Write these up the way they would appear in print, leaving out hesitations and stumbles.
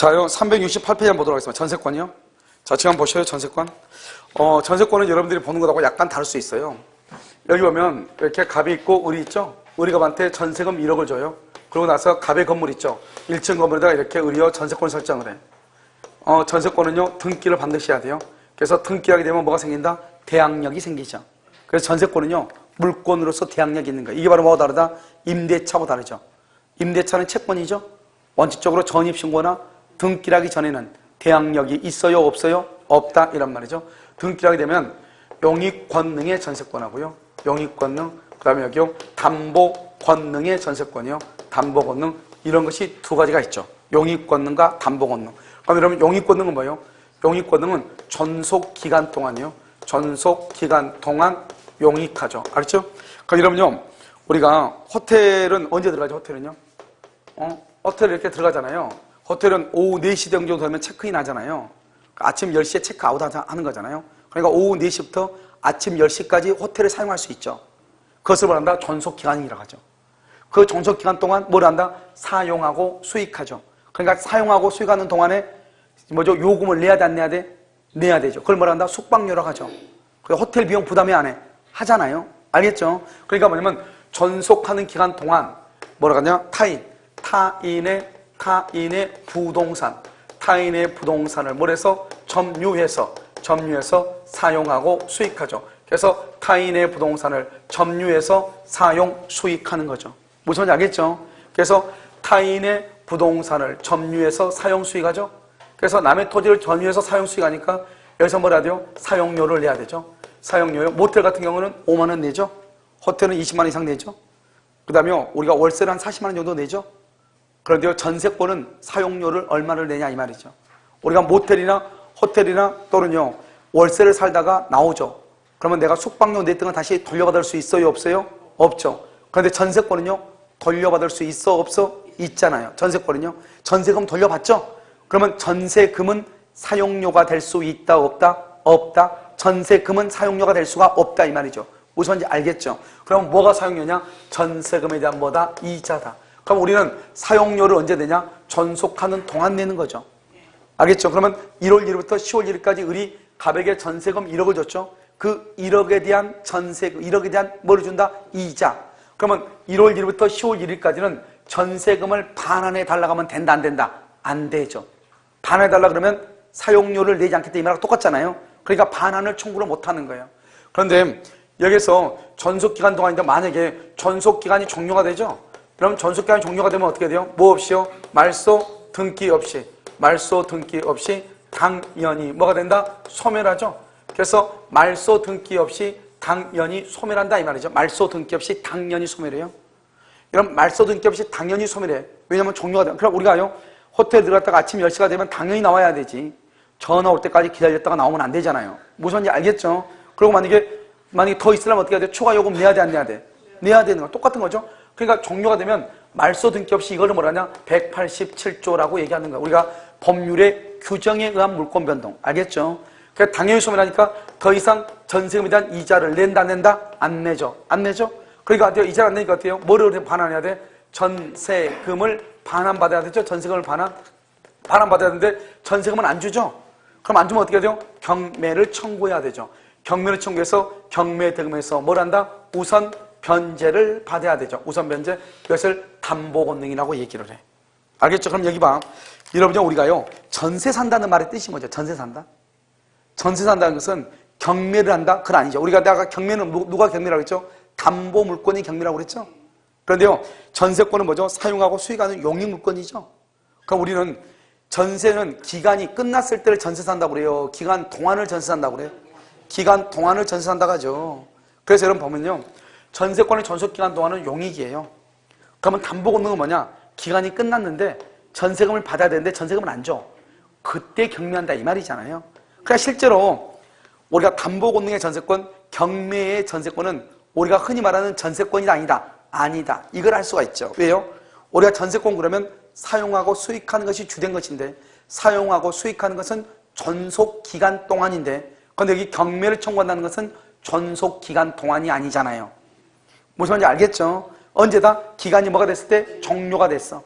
자요, 368페이지 한번 보도록 하겠습니다. 전세권이요. 자, 지금 한번 보셔요, 전세권. 전세권은 여러분들이 보는 것하고 약간 다를 수 있어요. 여기 보면 이렇게 갑이 있고 을이 있죠? 을이 갑한테 전세금 1억을 줘요. 그러고 나서 갑의 건물 있죠? 1층 건물에다가 이렇게 을이요, 전세권 설정을 해. 전세권은요, 등기를 반드시 해야 돼요. 그래서 등기하게 되면 뭐가 생긴다? 대항력이 생기죠. 그래서 전세권은요, 물권으로서 대항력이 있는 거예요. 이게 바로 뭐가 다르다? 임대차하고 다르죠. 임대차는 채권이죠. 원칙적으로 전입신고나 등기하기 전에는 대항력이 있어요, 없어요? 없다, 이란 말이죠. 등기하게 되면 용익권능의 전세권하고요, 용익권능, 그 다음에 여기요, 담보권능의 전세권이요, 담보권능, 이런 것이 두 가지가 있죠. 용익권능과 담보권능. 그럼 여러분, 용익권능은 뭐예요? 용익권능은 존속기간 동안이요, 존속기간 동안 용익하죠. 알겠죠? 그럼 여러분요, 우리가 호텔은 언제 들어가죠? 호텔은요? 호텔 이렇게 들어가잖아요. 호텔은 오후 4시 정도 되면 체크인 하잖아요. 아침 10시에 체크아웃 하는 거잖아요. 그러니까 오후 4시부터 아침 10시까지 호텔을 사용할 수 있죠. 그것을 뭐란다? 존속기간이라고 하죠. 그 존속기간 동안 뭘 한다? 사용하고 수익하죠. 그러니까 사용하고 수익하는 동안에 뭐죠? 요금을 내야 돼, 안 내야 돼? 내야 되죠. 그걸 뭐란다? 숙박료라고 하죠. 호텔 비용 부담이 안 해. 하잖아요. 알겠죠? 그러니까 뭐냐면 존속하는 기간 동안 뭐라고 하냐? 타인의 부동산을 뭘 해서? 점유해서 사용하고 수익하죠. 그래서 타인의 부동산을 점유해서 사용, 수익하는 거죠. 무슨 말인지 알겠죠? 그래서 타인의 부동산을 점유해서 사용, 수익하죠. 그래서 남의 토지를 점유해서 사용, 수익하니까 여기서 뭐라 해야 돼요? 사용료를 내야 되죠. 사용료요. 모텔 같은 경우는 5만 원 내죠. 호텔은 20만 원 이상 내죠. 그 다음에 우리가 월세를 한 40만 원 정도 내죠. 그런데요, 전세권은 사용료를 얼마를 내냐 이 말이죠. 우리가 모텔이나 호텔이나 또는요, 월세를 살다가 나오죠. 그러면 내가 숙박료 냈던 건 다시 돌려받을 수 있어요, 없어요? 없죠. 그런데 전세권은요, 돌려받을 수 있어, 없어? 있잖아요. 전세권은요, 전세금 돌려받죠? 그러면 전세금은 사용료가 될 수 있다, 없다? 없다. 전세금은 사용료가 될 수가 없다 이 말이죠. 무슨 말인지 알겠죠? 그럼 뭐가 사용료냐? 전세금에 대한 뭐다? 이자다. 그럼 우리는 사용료를 언제 내냐? 존속하는 동안 내는 거죠. 알겠죠? 그러면 1월 1일부터 10월 1일까지 을이 갑에게 전세금 1억을 줬죠. 그 1억에 대한 전세금, 1억에 대한 뭐를 준다? 이자. 그러면 1월 1일부터 10월 1일까지는 전세금을 반환해 달라고 하면 된다, 안 된다? 안 되죠. 반환해 달라 그러면 사용료를 내지 않겠다 이 말하고 똑같잖아요. 그러니까 반환을 청구를 못 하는 거예요. 그런데 여기서 전속기간 동안인데 만약에 전속기간이 종료가 되죠? 그럼 전속기간이 종료가 되면 어떻게 돼요? 뭐 없이요? 말소 등기 없이 당연히 뭐가 된다? 소멸하죠. 그래서 말소 등기 없이 당연히 소멸한다 이 말이죠. 말소 등기 없이 당연히 소멸해요. 이런 말소 등기 없이 당연히 소멸해. 왜냐면 종료가 되면. 그럼 우리가요, 호텔 들어갔다가 아침 10시가 되면 당연히 나와야 되지. 전화 올 때까지 기다렸다가 나오면 안 되잖아요. 무슨 말인지 알겠죠? 그리고 만약에 더 있으려면 어떻게 해야 돼? 추가 요금 내야 돼, 안 내야 돼? 내야 되는 거 똑같은 거죠. 그러니까 종료가 되면 말소 등기 없이 이거를 뭐라냐? 187조라고 얘기하는 거야. 우리가 법률의 규정에 의한 물권 변동. 알겠죠? 그러니까 당연히 소멸하니까 더 이상 전세금에 대한 이자를 낸다, 안 낸다? 안 내죠. 안 내죠? 그러니까 어때요? 이자를 안 내니까 어때요? 뭐를 반환해야 돼? 전세금을 반환받아야 되죠? 전세금을 반환받아야 되는데 전세금은 안 주죠? 그럼 안 주면 어떻게 돼요? 경매를 청구해야 되죠. 경매를 청구해서 경매대금에서 뭘 한다? 우선 변제를 받아야 되죠. 우선 변제. 이것을 담보권능이라고 얘기를 해. 알겠죠? 그럼 여기 봐. 여러분요, 우리가요, 전세 산다는 말의 뜻이 뭐죠? 전세 산다? 전세 산다는 것은 경매를 한다? 그건 아니죠. 우리가 내가 경매는 누가 경매라고 했죠? 담보물권이 경매라고 그랬죠? 그런데요, 전세권은 뭐죠? 사용하고 수익하는 용익물권이죠. 그럼 우리는 전세는 기간이 끝났을 때를 전세 산다고 그래요. 기간 동안을 전세 산다고 그래요. 기간 동안을 전세 산다고 하죠. 그래서 여러분 보면요, 전세권의 존속기간 동안은 용익이에요. 그러면 담보권능은 뭐냐? 기간이 끝났는데 전세금을 받아야 되는데 전세금을 안 줘. 그때 경매한다 이 말이잖아요. 그러니까 실제로 우리가 담보권능의 전세권, 경매의 전세권은 우리가 흔히 말하는 전세권이다 아니다? 아니다. 이걸 알 수가 있죠. 왜요? 우리가 전세권 그러면 사용하고 수익하는 것이 주된 것인데 사용하고 수익하는 것은 존속기간 동안인데 그런데 여기 경매를 청구한다는 것은 존속기간 동안이 아니잖아요. 무슨 말인지 알겠죠? 언제다? 기간이 뭐가 됐을 때? 종료가 됐어.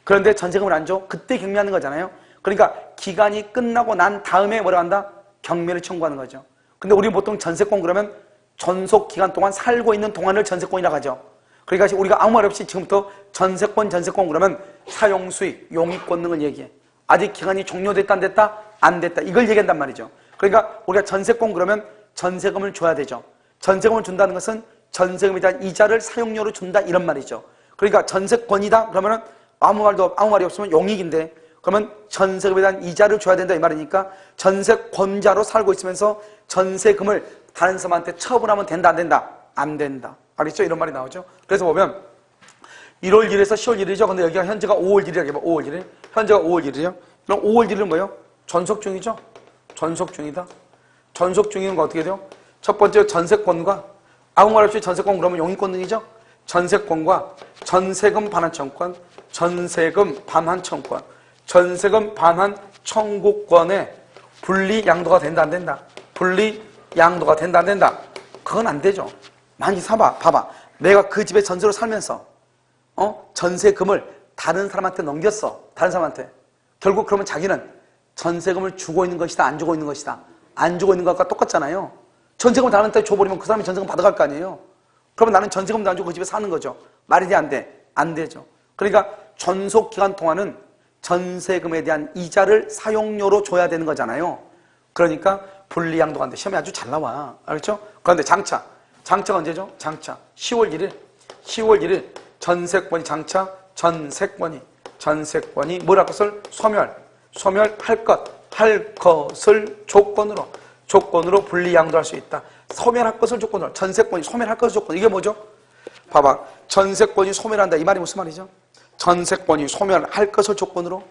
그런데 전세금을 안 줘? 그때 경매하는 거잖아요. 그러니까 기간이 끝나고 난 다음에 뭐라 한다? 경매를 청구하는 거죠. 근데 우리 보통 전세권 그러면 전속 기간 동안 살고 있는 동안을 전세권이라고 하죠. 그러니까 우리가 아무 말 없이 지금부터 전세권 그러면 사용수익, 용익권 등을 얘기해. 아직 기간이 종료됐다 안 됐다? 안 됐다. 이걸 얘기한단 말이죠. 그러니까 우리가 전세권 그러면 전세금을 줘야 되죠. 전세금을 준다는 것은 전세금에 대한 이자를 사용료로 준다 이런 말이죠. 그러니까 전세권이다 그러면 아무 말이 없으면 용익인데 그러면 전세금에 대한 이자를 줘야 된다 이 말이니까 전세권자로 살고 있으면서 전세금을 다른 사람한테 처분하면 된다 안 된다? 안 된다. 알겠죠? 이런 말이 나오죠. 그래서 보면 1월 1일에서 10월 1일이죠. 근데 여기가 현재가 5월 1일이라고 해봐. 5월 1일. 현재가 5월 1일이요. 그럼 5월 1일은 뭐예요? 전속 중이죠? 전속 중이다. 전속 중인 거 어떻게 돼요? 첫 번째 전세권과 아무 말 없이 전세권 그러면 용익권 등이죠? 전세권과 전세금 반환 청구권, 전세금 반환 청구권, 전세금 반환 청구권의 분리 양도가 된다 안 된다? 분리 양도가 된다 안 된다? 그건 안 되죠. 많이 봐봐. 내가 그 집에 전세로 살면서 전세금을 다른 사람한테 넘겼어. 다른 사람한테. 결국 그러면 자기는 전세금을 주고 있는 것이다, 안 주고 있는 것이다. 안 주고 있는 것과 똑같잖아요. 전세금을 다른 사람한테 줘버리면 그 사람이 전세금 받아갈 거 아니에요. 그러면 나는 전세금도 안 주고 그 집에 사는 거죠. 말이 돼, 안 돼? 안 되죠. 그러니까 전속 기간 동안은 전세금에 대한 이자를 사용료로 줘야 되는 거잖아요. 그러니까 분리양도가 안 돼. 시험에 아주 잘 나와. 알겠죠? 그런데 장차가 언제죠? 장차 10월 1일 10월 1일 전세권이 장차 전세권이 뭐랄 것을 소멸할 것을 조건으로 분리양도할 수 있다. 소멸할 것을 조건으로 전세권이 소멸할 것을 조건. 이게 뭐죠? 봐봐. 전세권이 소멸한다. 이 말이 무슨 말이죠? 전세권이 소멸할 것을 조건으로.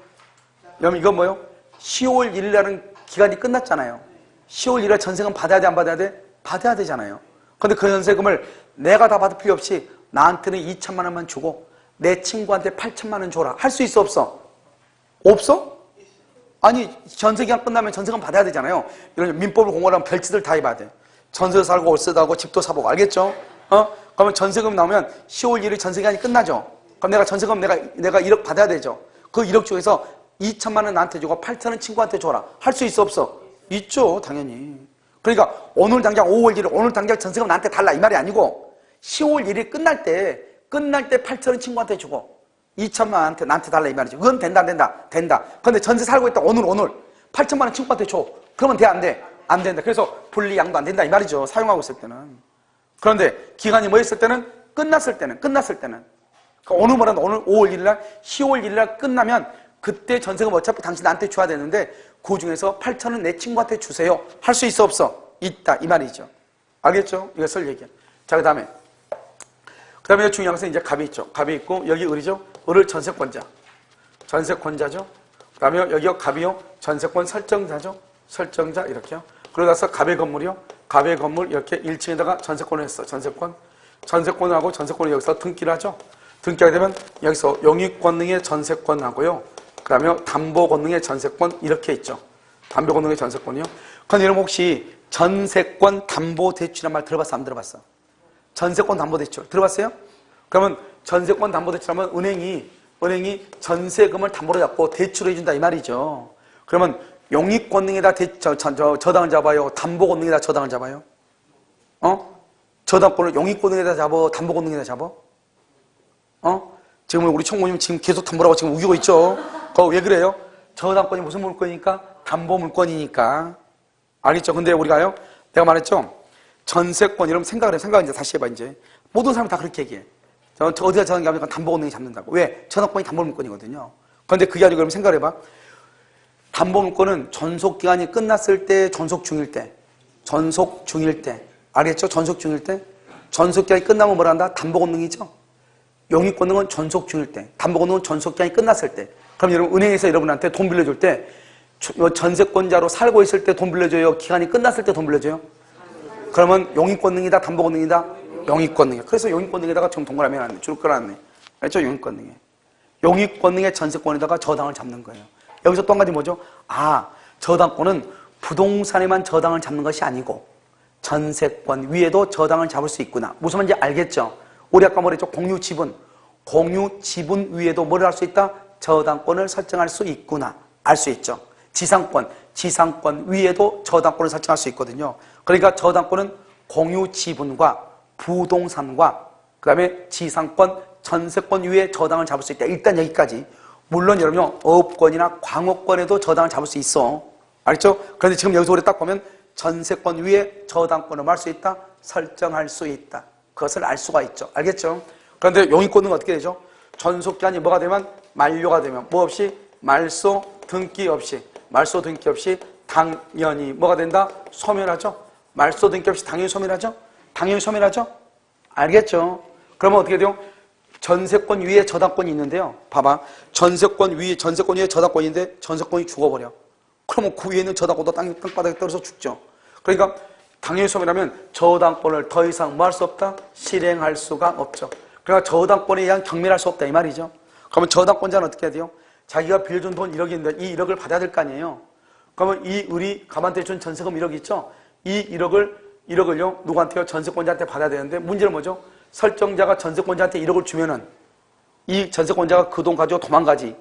여러분 이건 뭐예요? 10월 1일 날은 기간이 끝났잖아요. 10월 1일 전세금 받아야 돼, 안 받아야 돼? 받아야 되잖아요. 근데 그 전세금을 내가 다 받을 필요 없이 나한테는 2천만 원만 주고 내 친구한테 8천만 원 줘라. 할 수 있어, 없어? 없어? 아니, 전세기간 끝나면 전세금 받아야 되잖아요. 이런 민법을 공부하면 별짓을 다 해봐야 돼. 전세 살고 월세도 하고 집도 사보고, 알겠죠? 그러면 전세금 나오면 10월 1일 전세기간이 끝나죠? 그럼 내가 전세금 내가 1억 받아야 되죠? 그 1억 중에서 2천만 원 나한테 주고 8천 원 친구한테 줘라. 할 수 있어, 없어? 있죠, 당연히. 그러니까 오늘 당장 5월 1일 오늘 당장 전세금 나한테 달라 이 말이 아니고 10월 1일 끝날 때 8천 원 친구한테 주고 2천만 원한테 나한테 달라 이 말이죠. 그건 된다 안 된다? 된다. 근데 전세 살고 있다 오늘 8천만 원 친구한테 줘. 그러면 돼 안 돼? 안 된다. 그래서 분리 양도 안 된다 이 말이죠. 사용하고 있을 때는. 그런데 기간이 뭐 있을 때는? 끝났을 때는. 그러니까 오늘 뭐란다? 오늘 5월 1일 날 10월 1일 날 끝나면 그때 전세금 어차피 당신 나한테 줘야 되는데 그 중에서 8천 원 내 친구한테 주세요. 할 수 있어 없어? 있다 이 말이죠. 알겠죠? 이것을 얘기해. 자, 그 다음에 중요한 것은 이제 갑이 있죠. 갑이 있고 여기 을이죠. 을을 전세권자죠. 그 다음에 여기요 갑이요 전세권 설정자죠. 설정자 이렇게요. 그러고 나서 갑의 건물이요. 갑의 건물 이렇게 1층에다가 전세권을 했어. 전세권하고 전세권을 여기서 등기를 하죠. 등기하게 되면 여기서 용익권능의 전세권하고요. 그 다음에 담보권능의 전세권 이렇게 있죠. 담보권능의 전세권이요. 그런데 여러분 혹시 전세권 담보대출이란 말 들어봤어? 안 들어봤어? 전세권 담보대출 들어봤어요? 그러면 전세권 담보대출하면 은행이 전세금을 담보로 잡고 대출을 해준다 이 말이죠. 그러면 용익권능에다 저당을 잡아요? 담보권능에다 저당을 잡아요? 저당권을 용익권능에다 잡아? 담보권능에다 잡아? 지금 우리 총무님 지금 계속 담보라고 지금 우기고 있죠? 그거 왜 그래요? 저당권이 무슨 물건이니까? 담보 물건이니까. 알겠죠? 근데 우리가요, 내가 말했죠? 전세권, 이러면 생각을 해. 생각을 이제 다시 해봐, 이제. 모든 사람이 다 그렇게 얘기해. 저 어디가 저당이 가면 담보권능이 잡는다고. 왜? 저당권이 담보 물건이거든요. 그런데 그게 아니고 그러면 생각을 해봐. 담보 물건은 전속기간이 끝났을 때, 전속 중일 때. 알겠죠? 전속 중일 때. 전속기간이 끝나면 뭐라 한다? 담보권능이죠? 용익권능은 전속 중일 때, 담보권능은 전속기간이 끝났을 때. 그럼 여러분 은행에서 여러분한테 돈 빌려줄 때 전세권자로 살고 있을 때 돈 빌려줘요? 기간이 끝났을 때 돈 빌려줘요? 그러면 용익권능이다? 담보권능이다? 용익권능이야. 그래서 용익권능에다가 지금 동그라미 해놨네. 줄 끌어놨네. 알죠? 용익권능에. 용익권능의 전세권에다가 저당을 잡는 거예요. 여기서 또 한 가지 뭐죠? 저당권은 부동산에만 저당을 잡는 것이 아니고 전세권 위에도 저당을 잡을 수 있구나. 무슨 말인지 알겠죠? 우리 아까 말했죠? 공유지분 위에도 뭐를 할 수 있다? 저당권을 설정할 수 있구나. 알 수 있죠. 지상권 위에도 저당권을 설정할 수 있거든요. 그러니까 저당권은 공유 지분과 부동산과 그 다음에 지상권, 전세권 위에 저당을 잡을 수 있다. 일단 여기까지. 물론 여러분요, 어업권이나 광업권에도 저당을 잡을 수 있어. 알겠죠? 그런데 지금 여기서 우리 딱 보면 전세권 위에 저당권을 할 수 있다, 설정할 수 있다. 그것을 알 수가 있죠. 알겠죠? 그런데 용익권은 어떻게 되죠? 전속기한이 뭐가 되면? 만료가 되면 뭐 없이? 말소 등기 없이 당연히 뭐가 된다? 소멸하죠? 말소 등기 없이 당연히 소멸하죠? 당연히 소멸하죠? 알겠죠? 그러면 어떻게 돼요? 전세권 위에 저당권이 있는데요. 봐봐. 전세권 위에 저당권인데 전세권이 죽어버려. 그러면 그 위에 있는 저당권도 땅바닥에 떨어져 죽죠. 그러니까 당연히 소멸하면 저당권을 더 이상 뭐 할 수 없다? 실행할 수가 없죠. 그러니까 저당권에 의한 경멸할 수 없다 이 말이죠. 그러면 저당권자는 어떻게 해야 돼요? 자기가 빌려준 돈 1억이 있는데 이 1억을 받아야 될 거 아니에요. 그러면 이 을이 가만히 준 전세금 1억 있죠? 이 1억을요 누구한테요? 전세권자한테 받아야 되는데 문제는 뭐죠? 설정자가 전세권자한테 1억을 주면은 이 전세권자가 그 돈 가지고 도망가지.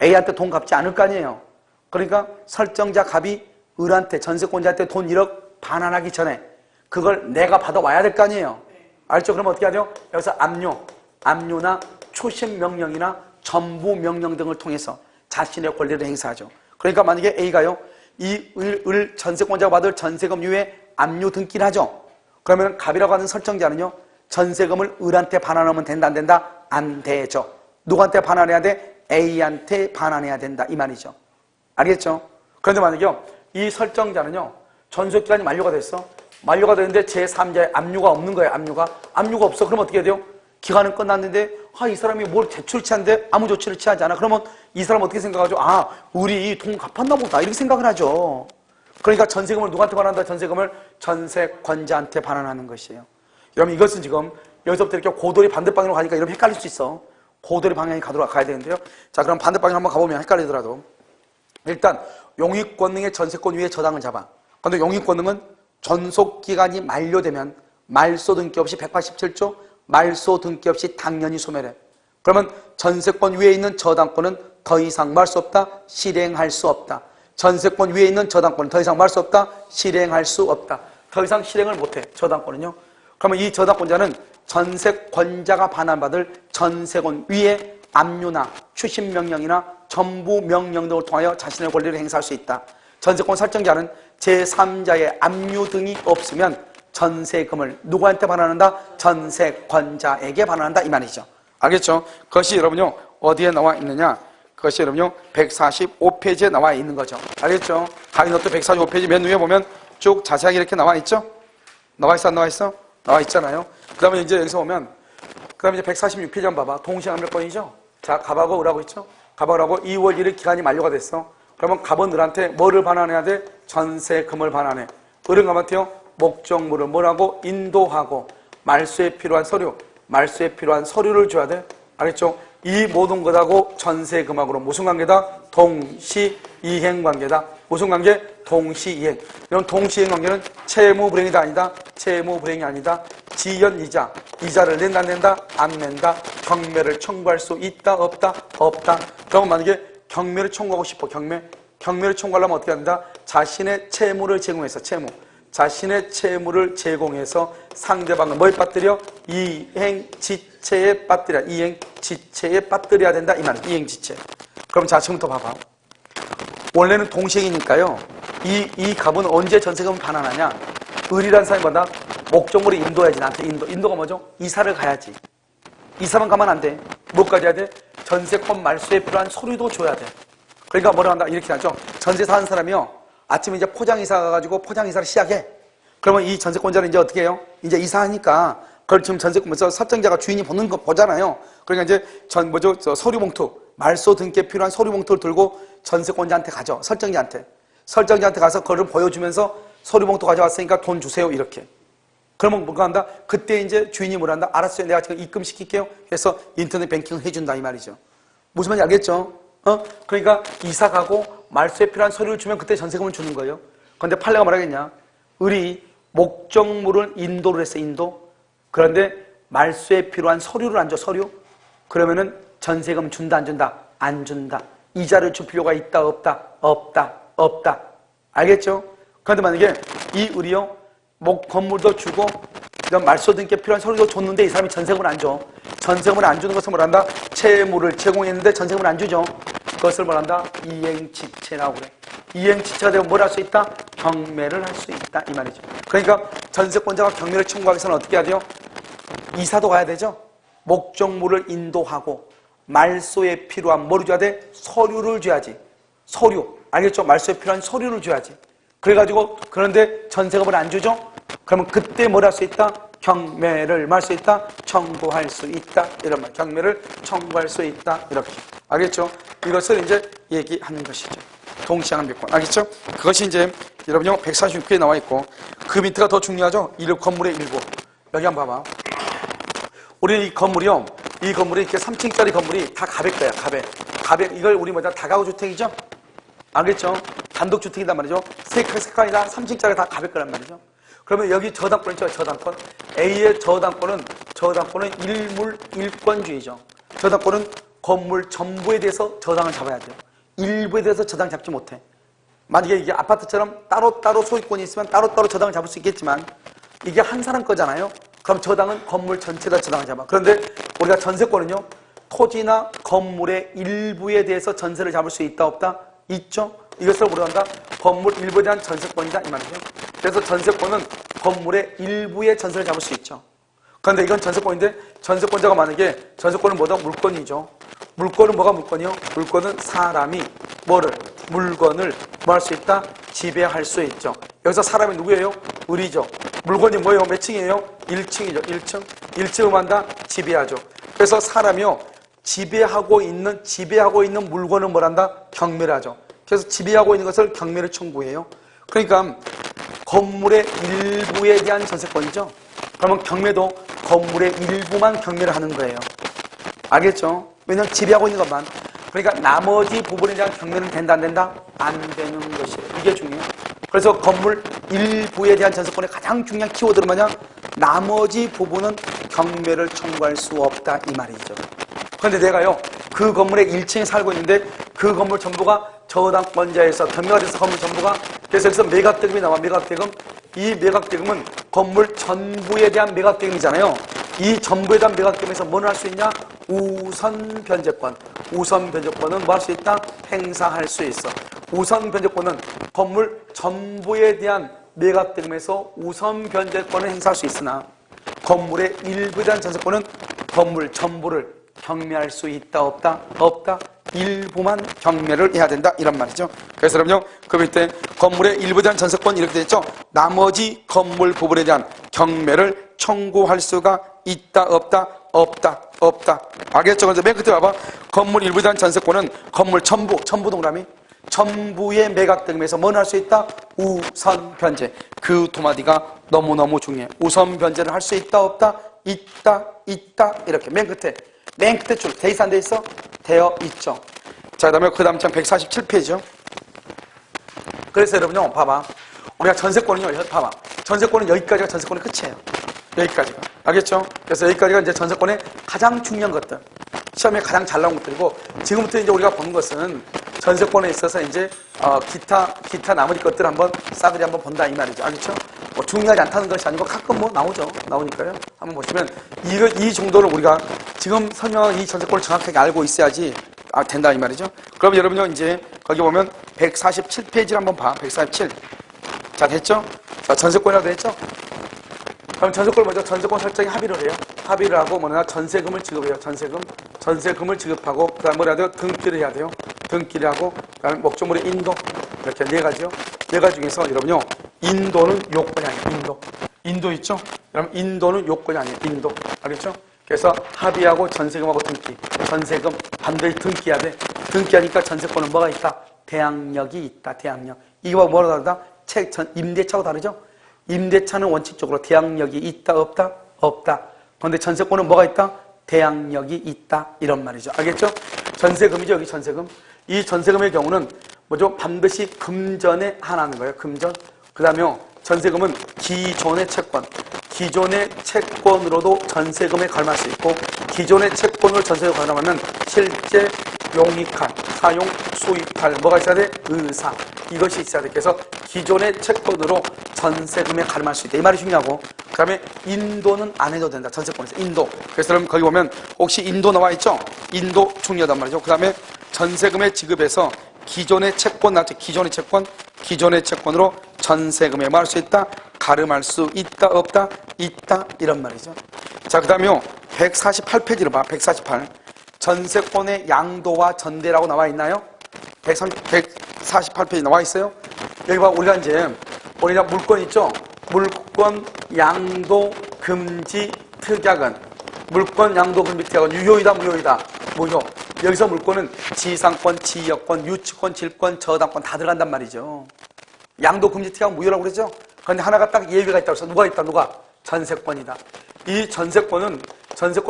A한테 돈 갚지 않을 거 아니에요. 그러니까 설정자 갑이 을한테 전세권자한테 돈 1억 반환하기 전에 그걸 내가 받아와야 될 거 아니에요. 알죠? 그럼 어떻게 하죠? 여기서 압류나 초심 명령이나 전부 명령 등을 통해서 자신의 권리를 행사하죠. 그러니까 만약에 A가요 이 을 전세권자가 받을 전세금 이후에 압류 등기를 하죠. 그러면 갑이라고 하는 설정자는요 전세금을 을한테 반환하면 된다 안 된다? 안 되죠. 누구한테 반환해야 돼? A한테 반환해야 된다 이 말이죠. 알겠죠? 그런데 만약에 이 설정자는요 전속기간이 만료가 됐어. 만료가 되는데 제3자의 압류가 없는 거예요. 압류가 없어. 그럼 어떻게 해야 돼요? 기간은 끝났는데 이 사람이 뭘 대출을 취한데 아무 조치를 취하지 않아. 그러면 이 사람 어떻게 생각하죠? 우리 돈 갚았나 보다 이렇게 생각을 하죠. 그러니까 전세금을 누구한테 반환한다? 전세금을 전세권자한테 반환하는 것이에요. 여러분 이것은 지금 여기서부터 이렇게 고돌이 반대방향으로 가니까 이러면 헷갈릴 수 있어. 고돌이 방향이 가야 되는데요. 자 그럼 반대방향 한번 가보면 헷갈리더라도 일단 용익권능의 전세권 위에 저당을 잡아. 그런데 용익권능은 전속기간이 만료되면 말소 등기 없이 187조 말소 등기 없이 당연히 소멸해. 그러면 전세권 위에 있는 저당권은 더 이상 말 수 없다, 실행할 수 없다. 전세권 위에 있는 저당권은 더 이상 말 수 없다, 실행할 수 없다. 더 이상 실행을 못해, 저당권은요. 그러면 이 저당권자는 전세권자가 반환받을 전세권 위에 압류나 추심명령이나 전부 명령 등을 통하여 자신의 권리를 행사할 수 있다. 전세권 설정자는 제3자의 압류 등이 없으면 전세금을 누구한테 반환한다? 전세권자에게 반환한다 이 말이죠. 알겠죠? 그것이 여러분요 어디에 나와 있느냐? 그것이 여러분요 145페이지에 나와 있는 거죠. 알겠죠? 가이노트 145페이지 맨 위에 보면 쭉 자세하게 이렇게 나와 있죠? 나와 있어 안 나와 있어? 나와 있잖아요. 그 다음에 이제 여기서 보면 그 다음에 이제 146페이지 한번 봐봐. 동시함력권이죠? 자 갑하고 을하고 있죠? 갑하고 2월 1일 기간이 만료가 됐어. 그러면 갑은 을한테 뭐를 반환해야 돼? 전세금을 반환해. 을은 갑한테요 목적물을 뭐라고? 인도하고 말소에 필요한 서류를 줘야 돼. 알겠죠? 이 모든 것하고 전세금하고는 무슨 관계다? 동시이행 관계다. 무슨 관계? 동시이행. 이런 동시이행 관계는 채무불행이다 아니다? 채무불행이 아니다. 지연이자. 이자를 낸다 안 낸다? 안 낸다. 경매를 청구할 수 있다 없다? 없다. 그럼 만약에 경매를 청구하고 싶어. 경매를 청구하려면 어떻게 한다? 자신의 채무를 제공해서 자신의 채무를 제공해서 상대방을 뭘 빠뜨려? 이행지체에 빠뜨려. 이행지체에 빠뜨려야 된다 이 말이야. 이행지체. 그럼 자 지금부터 봐봐. 원래는 동시행이니까요. 이 갑은 언제 전세금을 반환하냐? 을이라는 사람이 뭐다? 목적물을 인도해야지. 나한테 인도가 뭐죠? 이사를 가야지. 이사만 가면 안 돼. 뭐까지 해야 돼? 전세권 말소에 필요한 서류도 줘야 돼. 그러니까 뭐라 한다? 이렇게 하죠. 전세 사는 사람이요. 아침에 이제 포장이사 가가지고 포장이사를 시작해. 그러면 이 전세권자는 이제 어떻게 해요? 이제 이사하니까 그걸 지금 전세권에서 설정자가 주인이 보는 거 보잖아요. 그러니까 이제 서류봉투, 말소 등기에 필요한 서류봉투를 들고 전세권자한테 가죠. 설정자한테 가서 그걸 보여주면서 서류봉투 가져왔으니까 돈 주세요 이렇게. 그러면 뭐가 한다? 그때 이제 주인이 뭐라 한다? 알았어요. 내가 지금 입금시킬게요. 해서 인터넷 뱅킹을 해준다 이 말이죠. 무슨 말인지 알겠죠? 그러니까 이사 가고 말소에 필요한 서류를 주면 그때 전세금을 주는 거예요. 그런데 판례가 뭐라 하겠냐? 을이 목적물을 인도를 했어, 인도. 그런데 말소에 필요한 서류를 안 줘, 서류. 그러면은 전세금 준다, 안 준다? 안 준다. 이자를 줄 필요가 있다 없다? 없다 없다. 알겠죠? 그런데 만약에 이 을이요 건물도 주고 그다음 말소 등기에 필요한 서류도 줬는데 이 사람이 전세금을 안 줘. 전세금을 안 주는 것을 뭐란다? 채무를 제공했는데 전세금을 안 주죠. 그것을 뭐란다? 이행지체라고 그래. 이행지체가 되면 뭘 할 수 있다? 경매를 할 수 있다 이 말이죠. 그러니까 전세권자가 경매를 청구하기 위해서는 어떻게 해야 돼요? 이사도 가야 되죠. 목적물을 인도하고 말소에 필요한 뭐를 줘야 돼? 서류를 줘야지. 서류. 알겠죠? 말소에 필요한 서류를 줘야지. 그래가지고 그런데 전세금을 안 주죠? 그러면 그때 뭘 할 수 있다? 경매를 할 수 있다? 청구할 수 있다. 이런 말. 경매를 청구할 수 있다. 이렇게. 알겠죠? 이것을 이제 얘기하는 것이죠. 동시하는 비권. 알겠죠? 그것이 이제 여러분요 146회에 나와 있고 그 밑에가 더 중요하죠? 건물의 일부. 여기 한번 봐봐. 우리 이 건물이요. 이 건물이 이렇게 3층짜리 건물이 다 가백가야. 가백. 이걸 우리 뭐냐? 다가구 주택이죠? 알겠죠? 단독주택이란 말이죠. 세 칸이 다 3층짜리 다 가백가란 말이죠. 그러면 여기 저당권 있죠? 저당권. A의 저당권은 일물 일권주의죠. 저당권은 건물 전부에 대해서 저당을 잡아야 돼요. 일부에 대해서 저당 잡지 못해. 만약에 이게 아파트처럼 따로따로 소유권이 있으면 따로따로 저당을 잡을 수 있겠지만 이게 한 사람 거잖아요. 그럼 저당은 건물 전체다 저당을 잡아. 그런데 우리가 전세권은요. 토지나 건물의 일부에 대해서 전세를 잡을 수 있다 없다? 있죠. 이것을 우리가 한다. 건물 일부에 대한 전세권이다 이 말이죠. 그래서 전세권은 건물의 일부의 전세를 잡을 수 있죠. 그런데 이건 전세권인데 전세권자가 만약에 전세권은 뭐다? 물건이죠. 물건은 뭐가 물건이요? 물건은 사람이 물건을 뭐 할 수 있다? 지배할 수 있죠. 여기서 사람이 누구예요? 을이죠. 물건이 뭐예요? 몇 층이에요? 1층이죠. 1층. 1층을 한다? 지배하죠. 그래서 사람이요. 지배하고 있는 물건을 뭐란다? 경매를 하죠. 그래서 지배하고 있는 것을 경매를 청구해요. 그러니까 건물의 일부에 대한 전세권이죠. 그러면 경매도 건물의 일부만 경매를 하는 거예요. 알겠죠? 왜냐하면 지배하고 있는 것만. 그러니까 나머지 부분에 대한 경매는 된다 안 된다? 안 되는 것이에요. 이게 중요해요. 그래서 건물 일부에 대한 전세권의 가장 중요한 키워드는 뭐냐? 나머지 부분은 경매를 청구할 수 없다 이 말이죠. 그런데 내가요 그 건물의 1층에 살고 있는데 그 건물 전부가 저당권자에서 경매가 돼서 건물 전부가 그래서 여기서 매각대금이 나와. 매각대금. 이 매각대금은 건물 전부에 대한 매각대금이잖아요. 이 전부에 대한 매각대금에서 뭘 할 수 있냐? 우선 변제권. 우선 변제권은 뭐 할 수 있다? 행사할 수 있어. 우선 변제권은 건물 전부에 대한 매각대금에서 우선 변제권을 행사할 수 있으나 건물의 일부에 대한 전세권은 건물 전부를 경매할 수 있다 없다? 없다. 일부만 경매를 해야 된다 이런 말이죠. 그래서 여러분요 그 밑에 건물의 일부에 대한 전세권 이렇게 되어 있죠. 나머지 건물 부분에 대한 경매를 청구할 수가 있다 없다? 없다. 없다. 알겠죠? 그래서 맨 끝에 봐봐. 건물 일부에 대한 전세권은 건물 전부 동그라미 전부의 매각대금에서 뭘 할 수 있다? 우선 변제. 그 두 마디가 너무너무 중요해. 우선 변제를 할 수 있다 없다? 있다 이렇게 맨 끝에 줄 돼 있어 안 돼 있어? 되어 있죠. 자, 그다음에 그 다음 장 147페이지요. 그래서 여러분요 봐봐. 우리가 전세권은요 봐봐. 전세권은 여기까지가 전세권의 끝이에요. 여기까지가. 알겠죠? 그래서 여기까지가 이제 전세권의 가장 중요한 것들. 시험에 가장 잘 나온 것들이고 지금부터 이제 우리가 보는 것은 전세권에 있어서 이제 기타 나머지 것들 한번 싸그리 한번 본다 이 말이죠. 알겠죠? 뭐 중요하지 않다는 것이 아니고 가끔 뭐 나오니까요. 한번 보시면 이 정도를 우리가 지금 설명한 이 전세권을 정확하게 알고 있어야지 된다 이 말이죠. 그럼 여러분요 이제 거기 보면 147페이지를 한번 봐. 147. 자 됐죠? 자 전세권이라고 됐죠? 그럼 전세권을 먼저 전세권 설정에 합의를 해요. 합의를 하고 뭐냐 전세금을 지급해요. 전세금을 지급하고 그다음 뭐라 해야 돼요? 등기를 해야 돼요. 등기를 하고 그다음에 목적물의 인도 이렇게 네 가지요. 네 가지 중에서 여러분요 인도는 요건이 아니에요. 인도 있죠? 여러분 인도는 요건이 아니에요. 인도 알겠죠? 그래서 합의하고 전세금하고 등기. 전세금 반드시 등기해야 돼. 등기하니까 전세권은 뭐가 있다? 대항력이 있다. 대항력. 이거 뭐로 다르다? 임대차하고 다르죠? 임대차는 원칙적으로 대항력이 있다 없다? 없다. 그런데 전세권은 뭐가 있다? 대항력이 있다. 이런 말이죠. 알겠죠? 전세금이죠. 여기 전세금. 이 전세금의 경우는 뭐죠? 반드시 금전에 한하는 거예요. 금전. 그 다음에 전세금은 기존의 채권. 기존의 채권으로도 전세금에 걸맞을 수 있고 기존의 채권을 전세금에 걸맞으면 실제 용익할, 사용, 수입할, 뭐가 있어야 돼? 의사. 이것이 있어야 돼. 그래서 기존의 채권으로 전세금에 가름할 수 있다. 이 말이 중요하고, 그 다음에 인도는 안 해도 된다. 전세권에서. 인도. 그래서 여러분 거기 보면 혹시 인도 나와 있죠? 인도 중요하단 말이죠. 그 다음에 전세금의 지급에서 기존의 채권 나왔죠? 기존의 채권으로 전세금에 뭐 할 수 있다? 가름할 수 있다, 없다? 있다. 이런 말이죠. 자, 그 다음에요. 148페이지를 봐. 148. 전세권의 양도와 전대라고 나와 있나요? 148페이지 나와 있어요? 여기 봐. 우리가 물건 있죠? 물건 양도 금지 특약은 물건 양도 금지 특약은 유효이다, 무효이다? 무효. 여기서 물건은 지상권, 지역권, 유치권, 질권, 저당권 다 들어간단 말이죠. 양도 금지 특약은 무효라고 그러죠? 그런데 하나가 딱 예외가 있다고 해서 누가 있다? 전세권이다. 이 전세권은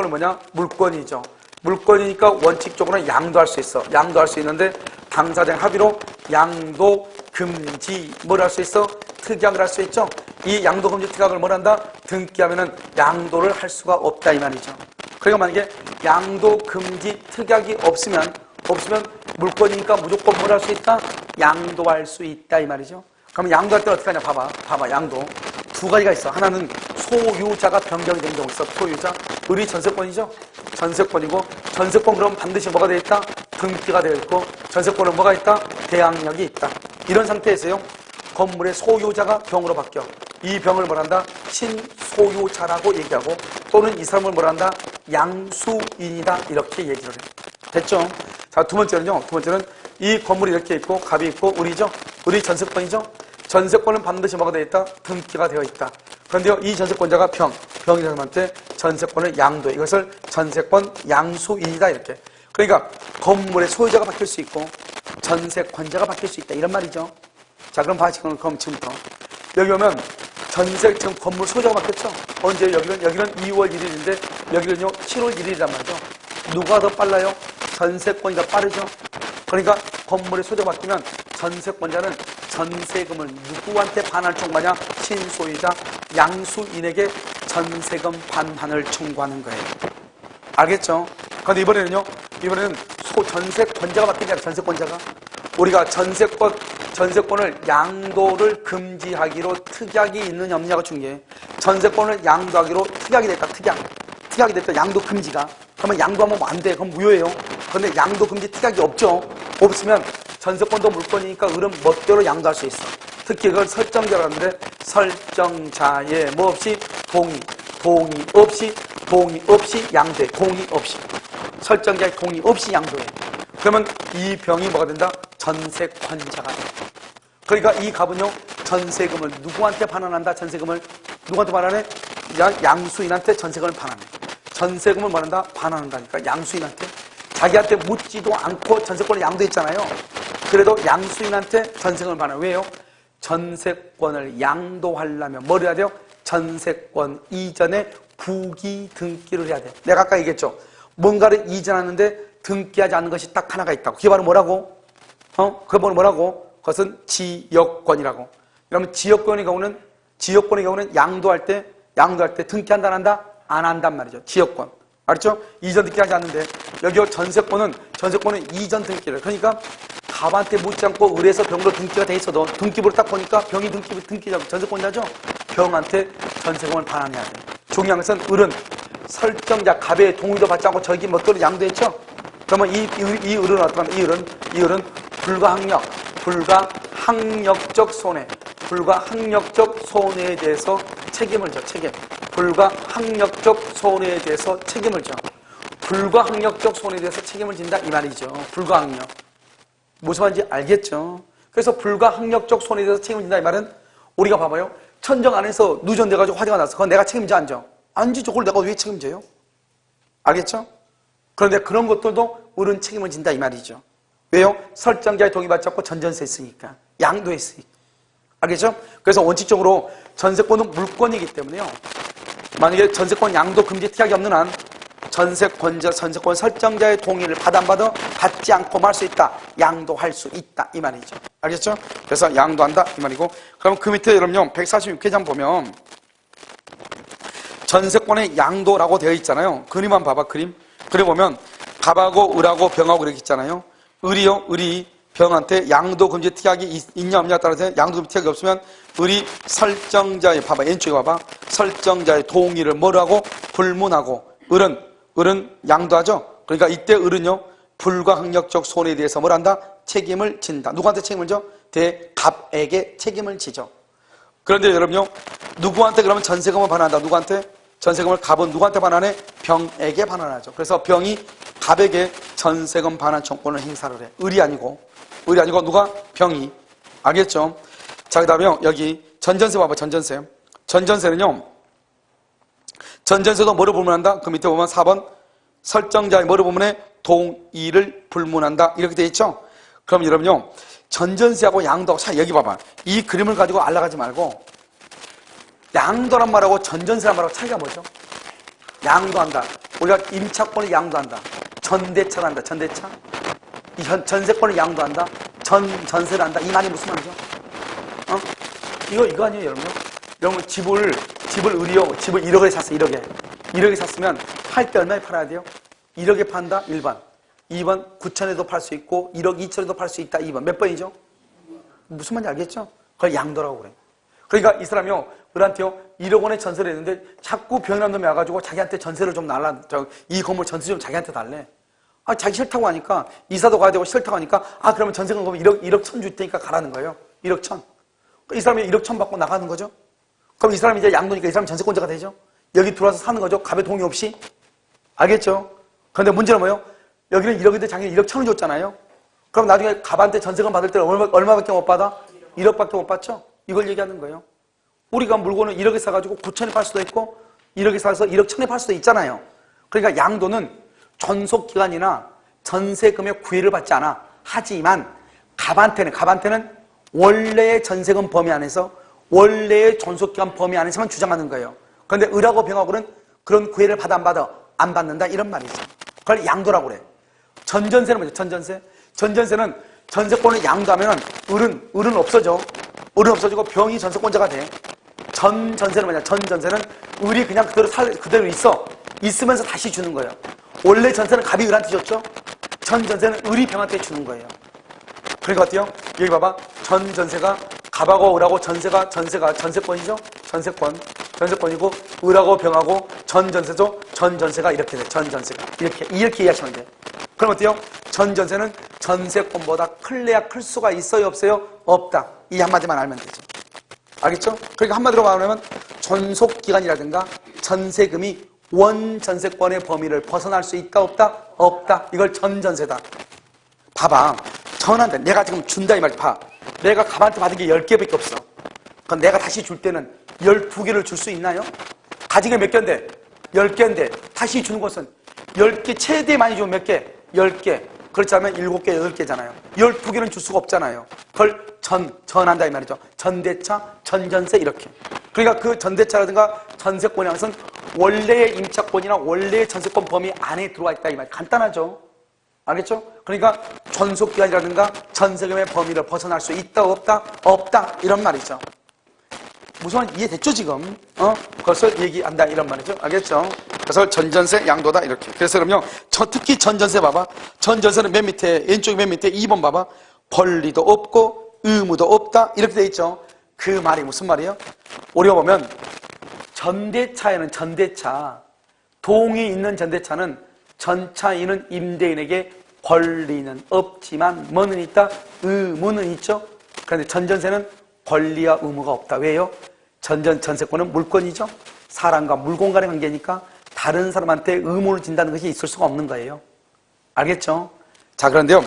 뭐냐? 물건이죠. 물건이니까 원칙적으로는 양도할 수 있어. 양도할 수 있는데 당사자의 합의로 양도 금지 뭘 할 수 있어? 특약을 할 수 있죠. 이 양도 금지 특약을 뭘 한다? 등기하면은 양도를 할 수가 없다 이 말이죠. 그러니까 만약에 양도 금지 특약이 없으면 물건이니까 무조건 뭘 할 수 있다? 양도할 수 있다 이 말이죠. 그러면 양도할 때 어떻게 하냐? 봐봐. 양도 두 가지가 있어. 하나는 소유자가 변경이 된 경우 있어. 소유자. 을이 전세권이죠. 전세권이고 전세권 그러면 반드시 뭐가 되어 있다? 등기가 되어 있고 전세권은 뭐가 있다? 대항력이 있다. 이런 상태에서요. 건물의 소유자가 병으로 바뀌어. 이 병을 뭐란다? 신소유자라고 얘기하고 또는 이 사람을 뭐란다? 양수인이다. 이렇게 얘기를 해. 됐죠? 자, 두 번째는 이 건물이 이렇게 있고 갑이 있고 을이죠? 을이 전세권이죠? 전세권은 반드시 뭐가 되어 있다? 등기가 되어 있다. 그런데요, 이 전세권자가 병이 사람한테 전세권을 양도해. 이것을 전세권 양수인이다. 이렇게. 그러니까 건물의 소유자가 바뀔 수 있고 전세권자가 바뀔 수 있다. 이런 말이죠. 자, 그럼 그럼 지금부터. 여기 오면 지금 건물 소유자가 바뀌었죠? 언제? 여기는 2월 1일인데 여기는요 7월 1일이란 말이죠. 누가 더 빨라요? 전세권이 더 빠르죠? 그러니까 건물의 소유자가 바뀌면 전세권자는 전세금을 누구한테 반환을 청구하냐? 신소유자 양수인에게 전세금 반환을 청구하는 거예요. 알겠죠? 그런데 이번에는 전세권자가 바뀌는 게 아니라 전세권자가 우리가 전세권을 양도를 금지하기로 특약이 있느냐 없느냐가 중요해. 전세권을 양도하기로 특약이 됐다. 특약이 됐다. 양도 금지가. 그러면 양도하면 안 돼. 그럼 무효예요. 그런데 양도 금지 특약이 없죠. 없으면 전세권도 물건이니까 을은 멋대로 양도할 수 있어. 특히 그걸 설정자라고 하는데 설정자의 뭐 없이 동의 없이 양도해. 동의 없이. 설정자의 동의 없이 양도해. 그러면 이 병이 뭐가 된다? 전세권자가 돼. 그러니까 이 갑은요 전세금을 누구한테 반환한다? 전세금을 누구한테 반환해? 양수인한테 전세금을 반환해. 전세금을 뭐한다? 반환한다니까 양수인한테. 자기한테 묻지도 않고 전세권을 양도했잖아요. 그래도 양수인한테 전세금을 반환해. 왜요? 전세권을 양도하려면 뭘 해야 돼요? 전세권 이전에 부기 등기를 해야 돼. 내가 아까 얘기했죠. 뭔가를 이전하는데 등기하지 않는 것이 딱 하나가 있다고. 그게 바로 뭐라고? 그게 바로 뭐라고? 그것은 지역권이라고. 그러면 지역권의 경우는 양도할 때 등기한다 안 한다? 안 한단 말이죠. 지역권. 알았죠? 이전 등기하지 않는데 여기 전세권은 이전 등기를. 그러니까 갑한테 묻지 않고 을에서 병으로 등기가 돼 있어도 등기부를 딱 보니까 병이 등기자고 전세권자죠? 병한테 전세금을 반환해야 돼. 중요한 것은 을은 설정자 갑의 동의도 받지 않고 저기 멋대로 양도했죠? 그러면 이 을은 어떻게 하면 이 을은 불가항력적 손해에 대해서 책임을 져. 불가항력적 손해에 대해서 책임을 져. 불가항력적 손해에 대해서 책임을 진다 이 말이죠. 불가항력. 무슨 말인지 알겠죠? 그래서 불가항력적 손해에 대해서 책임을 진다 이 말은 우리가 봐봐요. 천정 안에서 누전돼가지고 화재가 났어. 그건 내가 책임져 안 져? 안 지죠. 그걸 내가 왜 책임져요? 알겠죠? 그런데 그런 것들도 을은 책임을 진다 이 말이죠. 왜요? 설정자의 동의받지 않고 전전세 했으니까. 양도했으니까. 알겠죠? 그래서 원칙적으로 전세권은 물건이기 때문에요. 만약에 전세권 양도 금지 특약이 없는 한 전세권 설정자의 동의를 받지 않고 말 수 있다. 양도할 수 있다. 이 말이죠. 알겠죠? 그래서 양도한다. 이 말이고. 그럼 그 밑에 여러분요. 146회장 보면 전세권의 양도라고 되어 있잖아요. 그림만 봐봐. 그림 보면 갑하고 을하고 병하고 이렇게 있잖아요. 을이요. 을이 병한테 양도 금지 특약이 있냐 없냐에 따라서 양도 금지 특약이 없으면 을이 설정자의 봐봐 왼쪽에 봐봐 설정자의 동의를 뭐로 하고 불문하고 을은 양도하죠. 그러니까 이때 을은요 불가항력적 손해에 대해서 뭘 한다? 책임을 진다. 누구한테 책임을 져? 대갑에게 책임을 지죠. 그런데 여러분요 누구한테 그러면 전세금을 반환한다. 누구한테? 전세금을 갑은 누구한테 반환해? 병에게 반환하죠. 그래서 병이 갑에게 전세금 반환 청구권을 행사를 해. 을이 아니고 누가? 병이. 알겠죠? 자, 그 다음에 여기 전전세 봐봐. 전전세는요 전전세도 뭐를 불문한다? 그 밑에 보면 4번 설정자의 뭐를 불문해? 동의를 불문한다. 이렇게 돼 있죠? 그럼 여러분요 전전세하고 양도하고 자 여기 봐봐. 이 그림을 가지고 알아가지 말고 양도란 말하고 전전세란 말하고 차이가 뭐죠? 양도한다. 우리가 임차권을 양도한다. 전대차를 한다. 전대차. 이 전세권을 양도한다. 전세를 한다. 이 말이 무슨 말이죠? 이거 아니에요, 여러분. 여러분 집을 을이요. 집을 1억에 샀어. 1억에 샀으면 팔 때 얼마에 팔아야 돼요? 1억에 판다. 1번. 2번 9천에도 팔 수 있고 1억 2천에도 팔 수 있다. 2번. 몇 번이죠? 무슨 말인지 알겠죠? 그걸 양도라고 그래. 그러니까 이 사람이요. 을한테요. 1억 원의 전세를 했는데 자꾸 병이란 놈이 와가지고 자기한테 전세를 좀 이 건물 전세 좀 자기한테 달래. 자기 싫다고 하니까 이사도 가야 되고 싫다고 하니까 그러면 전세금 그러면 1억 1천 줄 테니까 가라는 거예요. 1억 1천. 이 사람이 1억 1천 받고 나가는 거죠. 그럼 이 사람이 이제 양도니까 이 사람 전세권자가 되죠. 여기 들어와서 사는 거죠. 갑의 동의 없이. 알겠죠? 그런데 문제는 뭐예요? 여기는 1억인데 자기는 1억 1천을 줬잖아요. 그럼 나중에 갑한테 전세금 받을 때는 얼마밖에 못 받아? 1억밖에 못 받죠? 이걸 얘기하는 거예요. 우리가 물건을 1억에 사가지고 9천에 팔 수도 있고 1억에 사서 1억 1천에 팔 수도 있잖아요. 그러니까 양도는 존속기간이나 전세금의 구애를 받지 않아. 하지만 갑한테는 원래의 전세금 범위 안에서 원래의 존속기간 범위 안에서만 주장하는 거예요. 그런데 을하고 병하고는 그런 구애를 받아 안 받아? 안 받는다 이런 말이죠. 그걸 양도라고 그래. 전전세는 뭐죠? 전전세는 전세권을 양도하면 을은 없어져. 을은 없어지고 병이 전세권자가 돼. 전전세는 뭐냐? 전전세는 을이 그냥 그대로 있으면서 다시 주는 거예요. 원래 전세는 갑이 을한테 줬죠? 전전세는 을이 병한테 주는 거예요. 그러니까 어때요? 여기 봐봐. 전전세가 갑하고 을하고 전세가 전세권이죠? 전세권이고 을하고 병하고 전전세죠? 전전세가 이렇게 돼. 전전세가 이렇게 이해하시면 돼요. 그럼 어때요? 전전세는 전세권보다 클래야 클 수가 있어요? 없어요? 없다. 이 한마디만 알면 되죠. 알겠죠? 그러니까 한마디로 말하면 존속기간이라든가 전세금이 원전세권의 범위를 벗어날 수 있다 없다? 없다. 이걸 전전세다. 봐봐. 전한테 내가 지금 준다 이 말이야. 봐. 내가 갑한테 받은 게 10개밖에 없어. 그럼 내가 다시 줄 때는 12개를 줄 수 있나요? 가진 게 몇 개인데? 10개인데 다시 주는 것은 10개 최대 많이 주면 몇 개? 10개. 그렇지 않으면 7개, 8개잖아요. 12개는 줄 수가 없잖아요. 그걸 전한다 이 말이죠. 전대차, 전전세 이렇게. 그러니까 그 전대차라든가 전세권이라는 것은 원래의 임차권이나 원래의 전세권 범위 안에 들어와 있다 이 말. 간단하죠. 알겠죠? 그러니까 존속기간이라든가 전세금의 범위를 벗어날 수 있다 없다? 없다 이런 말이죠. 무슨 말인지 이해됐죠 지금? 그것을 얘기한다 이런 말이죠. 알겠죠? 그래서 전전세 양도다 이렇게. 그래서 그럼요 특히 전전세 봐봐. 전전세는 맨 밑에 왼쪽 맨 밑에 2번 봐봐. 권리도 없고 의무도 없다 이렇게 돼 있죠. 그 말이 무슨 말이에요? 우리가 보면 전대차에는 전대차 동의 있는 전대차는 전차인은 임대인에게 권리는 없지만 뭐는 있다? 의무는 있죠. 그런데 전전세는 권리와 의무가 없다. 왜요? 전세권은 물건이죠. 사람과 물건 간의 관계니까 다른 사람한테 의무를 진다는 것이 있을 수가 없는 거예요. 알겠죠? 자, 그런데요.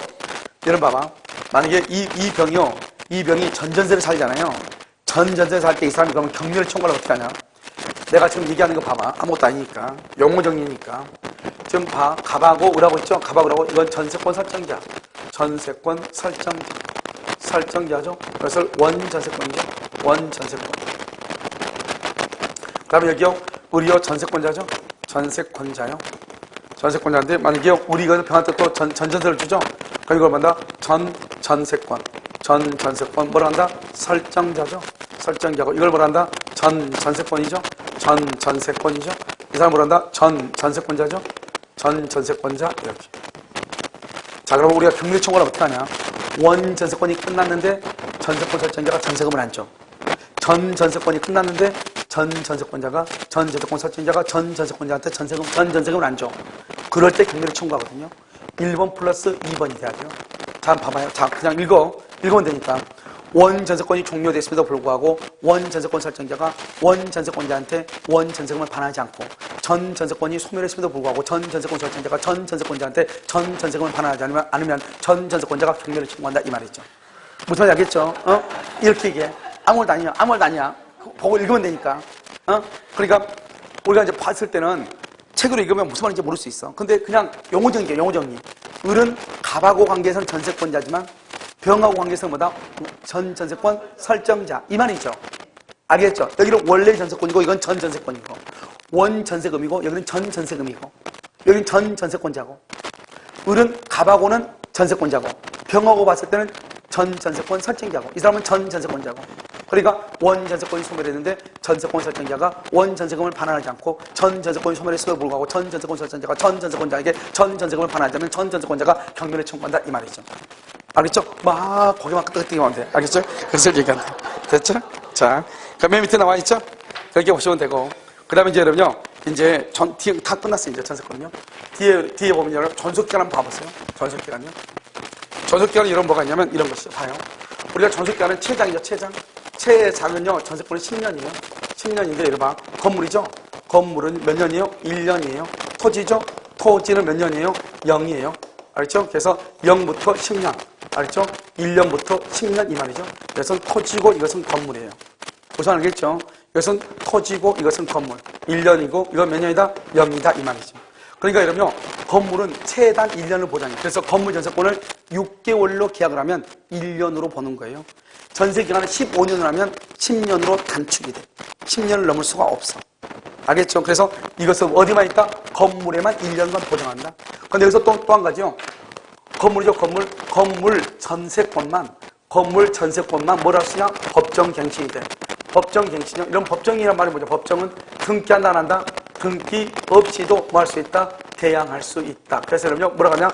여러분 봐봐. 만약에 이 병이 전전세를 살잖아요. 전전세를 살 때 이 사람이 그러면 경매를 청구를 어떻게 하냐? 내가 지금 얘기하는 거 봐봐. 아무것도 아니니까. 용어정리니까. 지금 봐. 갑하고 을하고 있죠? 갑하고 을하고 이건 전세권 설정자. 전세권 설정자. 설정자죠? 그래서 원전세권이죠? 원전세권. 그 다음에 여기요. 을이요. 전세권자죠? 전세권자요. 전세권자인데 만약에 우리가 병한테 또 전전세를 주죠? 그럼 이걸 뭐다? 전세권. 전세권. 뭐라 한다? 설정자죠? 설정자고. 이걸 뭐라 한다? 전세권이죠? 전세권이죠? 이 사람 뭐라 한다? 전세권자죠? 전세권자. 이렇게. 자, 그럼 우리가 경매 청구를 어떻게 하냐? 원 전세권이 끝났는데 전세권 설정자가 전세금을 안 줘. 전 전세권이 끝났는데 전 전세권 설정자가 전 전세권자한테 전 전세금을 안 줘. 그럴 때 경매를 청구하거든요. 1번 플러스 2번이 돼야 돼요. 자, 봐봐요. 자, 그냥 읽으면 되니까. 원 전세권이 종료됐음에도 불구하고 원 전세권 설정자가 원 전세권자한테 원 전세금을 반환하지 않고 전 전세권이 소멸했음에도 불구하고 전 전세권 설정자가 전 전세권자한테 전 전세금을 반환하지 않으면 전 전세권자가 경매를 청구한다 이 말이죠. 무슨 말인지 알겠죠? 이렇게 얘기해. 아무 말도 아니야. 보고 읽으면 되니까. 그러니까 우리가 이제 봤을 때는 책으로 읽으면 무슨 말인지 모를 수 있어. 근데 그냥 용어 정리. 을은 갑하고 관계에서는 전세권자지만 병하고 관계에서는 뭐다? 전 전세권 설정자 이 말이죠. 알겠죠? 여기는 원래 전세권이고 이건 전 전세권이고 원 전세금이고 여기는 전 전세금이고 여기는 전 전세권자고 을은 갑하고는 전세권자고 병하고 봤을 때는 전 전세권 설정자고 이 사람은 전 전세권자고 그러니까 원 전세권이 소멸했는데 전세권 설정자가 원 전세금을 반환하지 않고 전 전세권이 소멸했음에도 불구하고 전 전세권 설정자가 전 전세권자에게 전 전세금을 반환하지 않으면 전 전세권자가 경매를 청구한다 이 말이죠. 알겠죠? 막 고개만 끄덕끄덕 하면 돼. 알겠죠? 그래서 얘기한다. 됐죠? 자, 그 맨 밑에 나와 있죠? 그렇게 보시면 되고 그 다음에 이제 여러분요 이제 뒤에 다 끝났어요. 이제 전세권은요. 뒤에 보면 여러분 전속기간 한번 봐보세요. 전속기간요. 전속기간은 이런 뭐가 있냐면 이런 것이죠. 봐요. 우리가 전속기간은 최장이죠. 최장은요 전세권은 10년이에요. 10년인데 이거 봐. 건물이죠. 건물은 몇 년이에요? 1년이에요. 토지죠. 토지는 몇 년이에요? 0이에요. 알죠? 그래서 0부터 10년. 알죠? 1년부터 10년 이 말이죠. 이것은 토지고 이것은 건물이에요. 무슨 알겠죠? 이것은 토지고 이것은 건물. 1년이고 이건 몇 년이다? 0이다 이 말이죠. 그러니까 여러분요. 건물은 최단 1년을 보장해요. 그래서 건물 전세권을 6개월로 계약을 하면 1년으로 보는 거예요. 전세기간은 15년을 하면 10년으로 단축이 돼. 10년을 넘을 수가 없어. 알겠죠? 그래서 이것은 어디만 있다? 건물에만 1년간 보장한다. 근데 여기서 또 한 가지요. 건물이죠, 건물 전세권만 뭐라 쓰냐? 법정갱신이 돼. 법정갱신이요. 이런 법정이란 말이 뭐죠? 법정은 등기한다, 안 한다? 등기 없이도 뭐 할 수 있다? 대항할 수 있다. 그래서 여러분요, 뭐라고 하냐?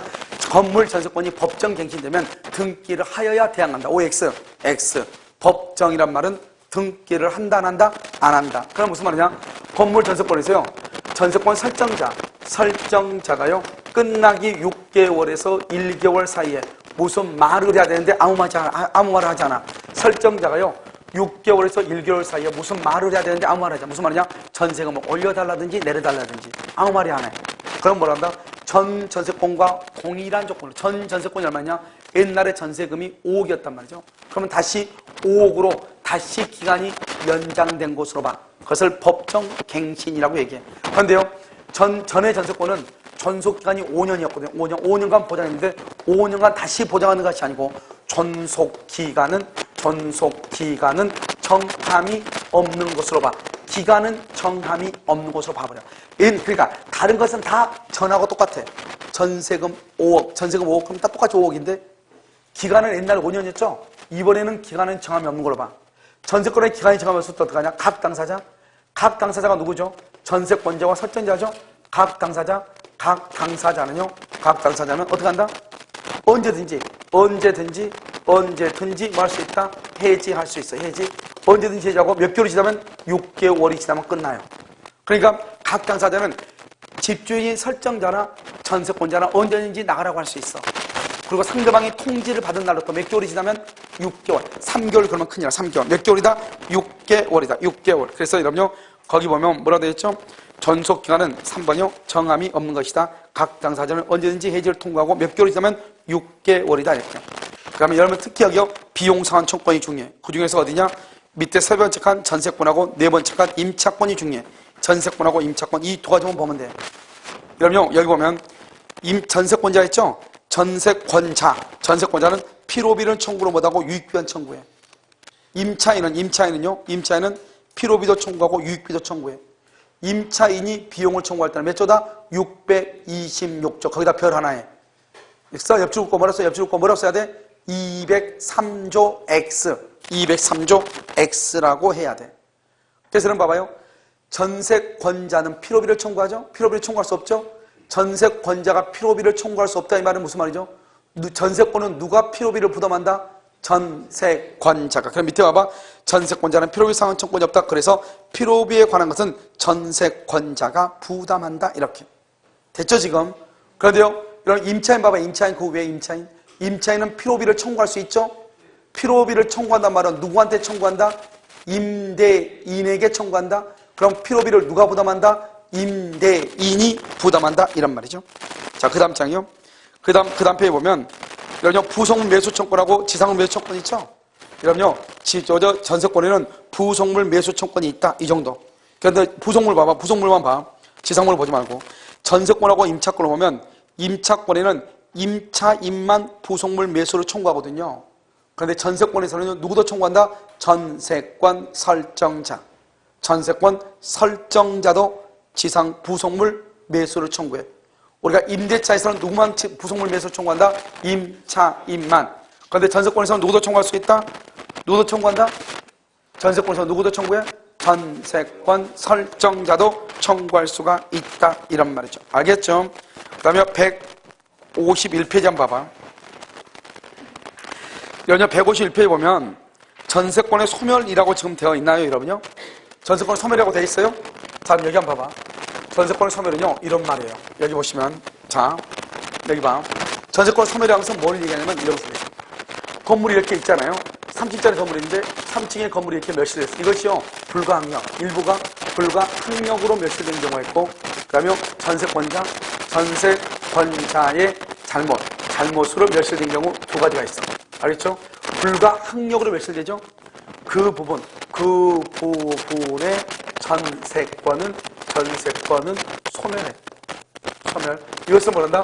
건물 전세권이 법정갱신되면 등기를 하여야 대항한다. OX, X. 법정이란 말은 등기를 한다, 안 한다? 안 한다. 그럼 무슨 말이냐? 건물 전세권에서요, 전세권 설정자가요, 끝나기 6개월에서 1개월 사이에 무슨 말을 해야 되는데 아무 말을 하지 않아. 설정자가요, 6개월에서 1개월 사이에 무슨 말을 해야 되는데 아무 말을 하지 않아. 무슨 말이냐? 전세금을 올려달라든지 내려달라든지 아무 말이 안 해. 그럼 뭐라 한다? 전 전세권과 동일한 조건으로. 전 전세권이 얼마냐? 옛날에 전세금이 5억이었단 말이죠. 그러면 다시 5억으로 다시 기간이 연장된 것으로 봐. 그것을 법정갱신이라고 얘기해. 그런데요, 전의 전세권은 존속기간이 5년이었거든요. 5년간 보장했는데 5년간 다시 보장하는 것이 아니고 존속기간은 정함이 없는 것으로 봐. 기간은 정함이 없는 것으로 봐버려. 그러니까 다른 것은 다 전하고 똑같아. 전세금 5억 그럼 다 똑같이 5억인데 기간은 옛날에 5년이었죠. 이번에는 기간은 정함이 없는 걸로 봐. 전세권의 기간이 정함이 없을 때 어떡하냐? 각 당사자가 누구죠? 전세권자와 설정자죠. 각 당사자는요 어떻게 한다? 언제든지 뭐 할 수 있다? 해지할 수 있어. 언제든지 해지하고 몇 개월이 지나면 6개월이 지나면 끝나요. 그러니까 각 당사자는 집주인 설정자나 전세권자나 언제든지 나가라고 할 수 있어. 그리고 상대방이 통지를 받은 날로부터 몇 개월이 지나면 6개월, 3개월 그러면 큰일이야. 3개월. 몇 개월이다? 6개월이다. 6개월. 그래서 여러분요, 거기 보면 뭐라고 되어 있죠? 전속기간은 3번이요. 정함이 없는 것이다. 각 당사자는 언제든지 해지를 통과하고 몇 개월이 지나면 6개월이다. 이렇게. 그 다음에 여러분 특히 여기요. 비용상환 청구권이 중요해. 그 중에서 어디냐? 밑에 세 번째 칸 전세권하고 네 번째 칸 임차권이 중요해. 전세권하고 임차권 이 두 가지만 보면 돼. 여러분요, 여기 보면 전세권자 있죠? 전세권자는 피로비를 청구로 못하고 유익비만 청구해. 임차인은 피로비도 청구하고 유익비도 청구해. 임차인이 비용을 청구할 때는 몇 조다? 626조. 거기다 별 하나에. 그래서 옆줄 거 뭐라고 써야 돼? 203조 X. 203조 X라고 해야 돼. 그래서 여러분 봐봐요. 전세권자는 피로비를 청구하죠? 피로비를 청구할 수 없죠? 전세권자가 피로비를 청구할 수 없다 이 말은 무슨 말이죠? 전세권은 누가 필요비를 부담한다? 전세권자가. 그럼 밑에 봐봐. 전세권자는 필요비 상환 청구권이 없다. 그래서 필요비에 관한 것은 전세권자가 부담한다. 이렇게. 됐죠, 지금? 그런데요, 이런 임차인 봐봐. 임차인 그 외에 임차인. 임차인은 필요비를 청구할 수 있죠? 필요비를 청구한단 말은 누구한테 청구한다? 임대인에게 청구한다. 그럼 필요비를 누가 부담한다? 임대인이 부담한다. 이런 말이죠. 자, 그 다음 장이요. 그 다음 페이지 보면, 이런요, 부속물 매수 청구하고 지상물 매수 청구권이 있죠? 이런요, 전세권에는 부속물 매수 청구권이 있다. 이 정도. 그런데 부속물 봐봐. 부속물만 봐. 지상물을 보지 말고. 전세권하고 임차권을 보면, 임차권에는 임차인만 부속물 매수를 청구하거든요. 그런데 전세권에서는 누구도 청구한다? 전세권 설정자. 전세권 설정자도 지상 부속물 매수를 청구해. 우리가 임대차에서는 누구만 부속물 매수를 청구한다? 임차인만. 그런데 전세권에서는 누구도 청구할 수 있다? 누구도 청구한다? 전세권에서 누구도 청구해? 전세권 설정자도 청구할 수가 있다. 이런 말이죠. 알겠죠? 그 다음에 151페이지 한번 봐봐. 여러분 151페이지 보면 전세권의 소멸이라고 지금 되어 있나요, 여러분요? 전세권의 소멸이라고 되어 있어요? 자, 여기 한번 봐봐. 전세권의 소멸은요, 이런 말이에요. 여기 보시면, 자, 여기 봐. 전세권 소멸이라고 해서 뭘 얘기하냐면 이런 식이에요. 건물이 이렇게 있잖아요. 3층짜리 건물인데 3층에 건물이 이렇게 멸실됐어요. 이것이요, 불가항력. 일부가 불가항력으로 멸실된 경우가 있고, 그 다음에 전세권자의 잘못으로 멸실된 경우 두 가지가 있어. 알겠죠? 불가항력으로 멸실되죠? 그 부분의 전세권은 소멸해. 소멸. 이것을 뭐란다?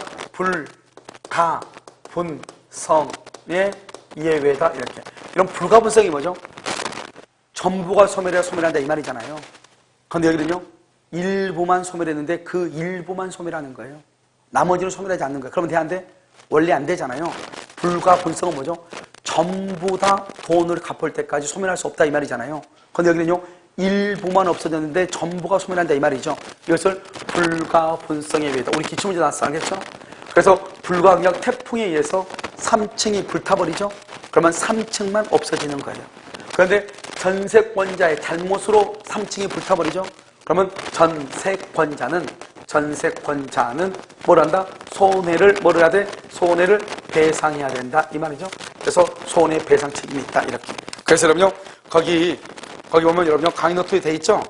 불가분성의 예외다. 이렇게. 이런 불가분성이 뭐죠? 전부가 소멸해야 소멸한다 이 말이잖아요. 그런데 여기는요, 일부만 소멸했는데 그 일부만 소멸하는 거예요. 나머지는 소멸하지 않는 거예요. 그러면 돼, 안 돼? 원래 안 되잖아요. 불가분성은 뭐죠? 전부 다 돈을 갚을 때까지 소멸할 수 없다 이 말이잖아요. 그런데 여기는요, 일부만 없어졌는데 전부가 소멸한다 이 말이죠. 이것을 불가분성에 의해다. 우리 기출문제 나왔어. 알겠죠? 그래서 불가항력 태풍에 의해서 3층이 불타버리죠. 그러면 3층만 없어지는 거예요. 그런데 전세권자의 잘못으로 3층이 불타버리죠. 그러면 전세권자는 뭘 한다? 손해를 해야 돼? 손해를 배상해야 된다 이 말이죠. 그래서 손해배상 책임이 있다 이렇게. 그래서 여러분요, 거기 보면 여러분요, 강의노트에 돼 있죠?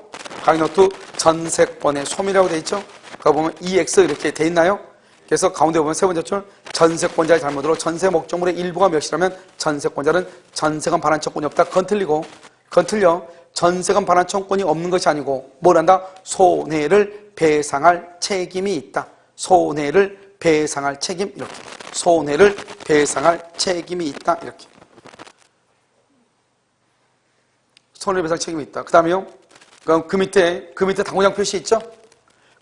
강의노트 전세권의 소멸이라고 돼 있죠? 거기 보면 EX 이렇게 돼 있나요? 그래서 가운데 보면 세 번째 줄, 전세권자의 잘못으로 전세 목적물의 일부가 멸실하면 전세권자는 전세금 반환 청구권이 없다. 그건 틀려. 전세금 반환 청구권이 없는 것이 아니고 뭘 한다? 손해를 배상할 책임이 있다. 손해를 배상할 책임 이렇게. 손해를 배상할 책임이 있다 이렇게. 손해배상 책임이 있다. 그 다음에요, 그럼 그 밑에 당구장 표시 있죠?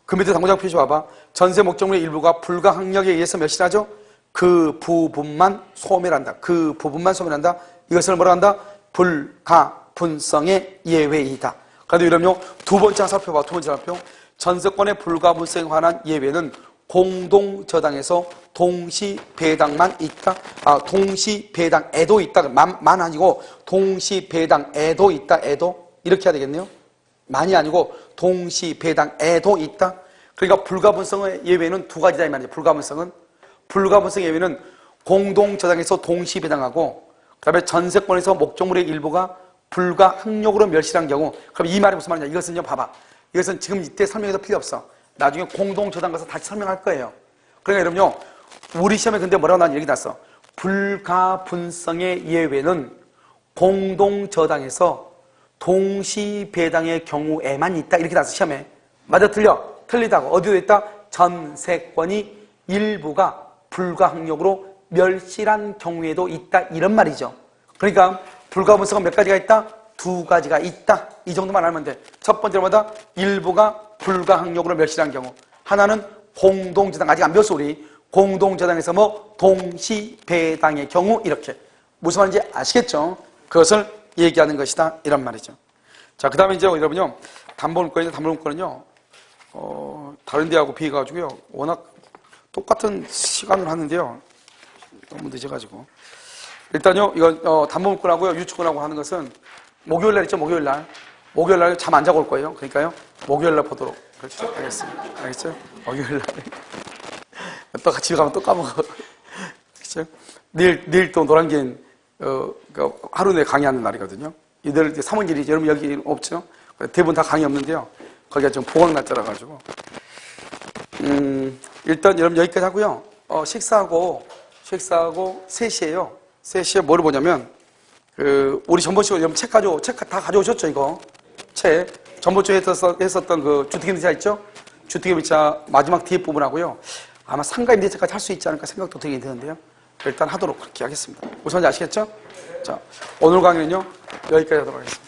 그 밑에 당구장 표시 봐봐. 전세 목적물의 일부가 불가항력에 의해서 멸실하죠? 그 부분만 소멸한다. 그 부분만 소멸한다. 이것을 뭐라 한다? 불가분성의 예외이다. 그런데 이러면 두 번째 살펴봐. 두 번째 살펴. 전세권의 불가분성에 관한 예외는 공동저당에서 동시배당만 있다. 동시배당에도 있다. 만 아니고 동시배당에도 있다. 에도 이렇게 해야 되겠네요. 만이 아니고 동시배당에도 있다. 그러니까 불가분성의 예외는 두 가지다 이 말이죠. 불가분성 예외는 공동저당에서 동시배당하고, 그다음에 전세권에서 목적물의 일부가 불가항력으로 멸실한 경우. 그럼 이 말이 무슨 말이냐? 이것은요, 봐봐. 이것은 지금 이때 설명해도 필요 없어. 나중에 공동저당 가서 다시 설명할 거예요. 그러니까 여러분요, 우리 시험에 근데 뭐라고 난 얘기 났어? 불가분성의 예외는 공동저당에서 동시배당의 경우에만 있다. 이렇게 나왔어, 시험에. 맞아, 틀려? 틀리다고. 어디에 있다? 전세권이 일부가 불가항력으로 멸실한 경우에도 있다. 이런 말이죠. 그러니까 불가분성은 몇 가지가 있다? 두 가지가 있다. 이 정도만 알면 돼. 첫 번째로 뭐다? 일부가 불가항력으로 멸실한 경우. 하나는 공동저당, 아직 안 배웠어 우리. 공동저당에서 뭐 동시배당의 경우 이렇게. 무슨 말인지 아시겠죠? 그것을 얘기하는 것이다. 이런 말이죠. 자, 그 다음에 이제 여러분요, 담보물권은요, 다른 데하고 비해가지고요, 워낙 똑같은 시간을 하는데요. 너무 늦어가지고. 일단요, 이거, 담보물권하고요, 유치권하고 하는 것은 목요일 날 있죠, 목요일 날. 목요일 날 잠 안 자고 올 거예요. 그러니까요, 목요일 날 보도록. 그렇죠? 알겠습니다. 알겠죠? 목요일 날. 또 집에 가면 또 까먹어. 그렇죠? 내일 또 노란개인, 하루 내에 강의하는 날이거든요. 이들 3월일이 여러분 여기 없죠? 대부분 다 강의 없는데요. 거기가 좀 보강 날짜라 가지고. 일단 여러분 여기까지 하고요. 식사하고 3시에요. 3시에 뭐를 보냐면, 우리 전번주에 여러분 책 다 가져오셨죠, 이거? 책. 전번주에 했었던 그 주택임대차 있죠? 주택임대차 마지막 뒤에 부분하고요. 아마 상가임대차까지 할 수 있지 않을까 생각도 들긴 드는데요. 일단 하도록 그렇게 하겠습니다. 무슨 말인지 아시겠죠? 자, 오늘 강의는요, 여기까지 하도록 하겠습니다.